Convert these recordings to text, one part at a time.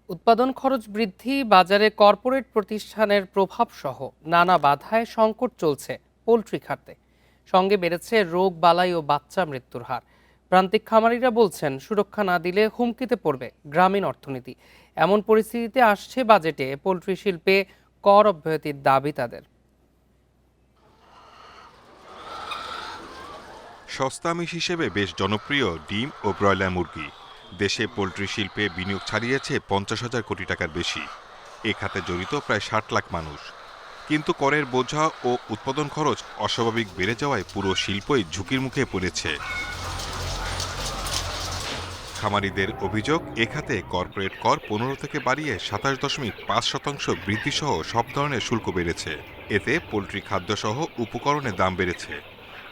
উৎপাদন খরচ বৃদ্ধি, বাজারে কর্পোরেট প্রতিষ্ঠানের প্রভাবসহ নানা বাধায় সংকট চলছে পোলট্রি খাতে। সঙ্গে বেড়েছে রোগ বালাই ও বাচ্চা মৃত্যুর হার। প্রান্তিক খামারিরা বলছেন, সুরক্ষা না দিলে হুমকিতে পড়বে গ্রামীণ অর্থনীতি। এমন পরিস্থিতিতে আসছে বাজেটে পোলট্রি শিল্পে কর অব্যাহতির দাবি তাদের। সস্তা আমিষ হিসেবে বেশ জনপ্রিয় ডিম ও ব্রয়লার মুরগি। দেশে পোলট্রি শিল্পে বিনিয়োগ ছাড়িয়েছে 50,000 কোটি টাকার বেশি। এ খাতে জড়িত প্রায় 60 লাখ মানুষ। কিন্তু করের বোঝা ও উৎপাদন খরচ অস্বাভাবিক বেড়ে যাওয়ায় পুরো শিল্পই ঝুঁকির মুখে পড়েছে। খামারিদের অভিযোগ, এ খাতে কর্পোরেট কর 15 থেকে বাড়িয়ে 27.5% বৃদ্ধিসহ সব ধরনের শুল্ক বেড়েছে। এতে পোলট্রি খাদ্যসহ উপকরণের দাম বেড়েছে।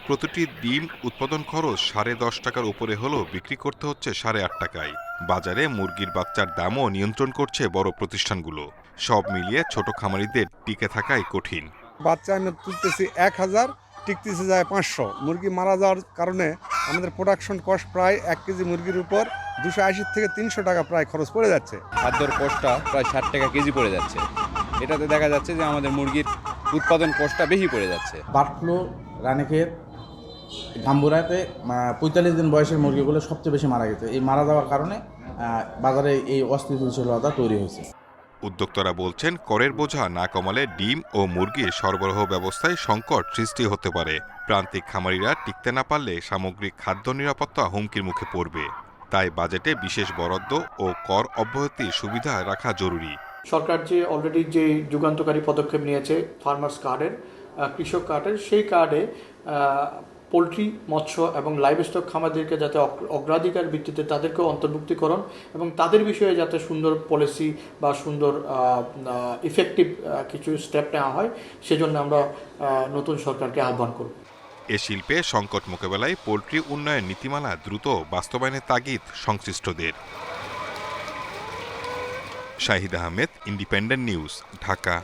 প্রতিটি ডিম উৎপাদন খরচ 10.5 টাকার উপরে হলেও বিক্রি করতে হচ্ছে 8.5 টাকায়। বাজারে মুরগির বাচ্চার দামও নিয়ন্ত্রণ করছে বড় প্রতিষ্ঠানগুলো। সব মিলিয়ে ছোট খামারিদের টিকে থাকাই কঠিন। বাচ্চা আমি তুলতেছি 1000, টিকতেছে যায় 500। মুরগি মারা যাওয়ার কারণে আমাদের প্রোডাকশন কস্ট প্রায় 1 কেজি মুরগির উপর 280 থেকে 300 টাকা প্রায় খরচ পড়ে যাচ্ছে। খাদ্যর কষ্টটা প্রায় 60 টাকা কেজি পড়ে যাচ্ছে। এটাতে দেখা যাচ্ছে যে আমাদের মুরগির উৎপাদন কষ্টটা বেশি পড়ে যাচ্ছে। বার্ড ফ্লু, রানীক্ষেত, গাম্বুরাতে 45 দিন বয়সের মুরগিগুলো সবচেয়ে বেশি মারা গেছে। এই মারা যাওয়ার কারণে বাজারে এই অস্থিতিশীলতা তৈরি হয়েছে। উদ্যোক্তারা বলছেন, করের বোঝা না কমালে ডিম ও মুরগির সরবরাহ ব্যবস্থায় সংকট সৃষ্টি হতে পারে। প্রান্তিক খামারিরা টিকতে না পারলে সামগ্রিক খাদ্য নিরাপত্তা হুমকির মুখে পড়বে। তাই বাজেটে বিশেষ বরাদ্দ ও কর অব্যাহতির সুবিধা রাখা জরুরি। সরকার যে অলরেডি যে যুগান্তকারী পদক্ষেপ নিয়েছে ফার্মার্স কার্ডের, কৃষক কার্ডের, সেই কার্ডে পোলট্রি, মৎস্য এবং লাইভস্টক খামারদেরকে যাতে অগ্রাধিকার ভিত্তিতে তাদেরকেও অন্তর্ভুক্তিকরণ এবং তাদের বিষয়ে যাতে সুন্দর পলিসি বা সুন্দর ইফেক্টিভ কিছু স্টেপ নেওয়া হয়, সেজন্য আমরা নতুন সরকারকে আহ্বান করব। এ শিল্পে সংকট মোকাবেলায় পোলট্রি উন্নয়ন নীতিমালা দ্রুত বাস্তবায়নের তাগিদ সংশ্লিষ্টদের। Shahid Ahmed, independent news, Dhaka.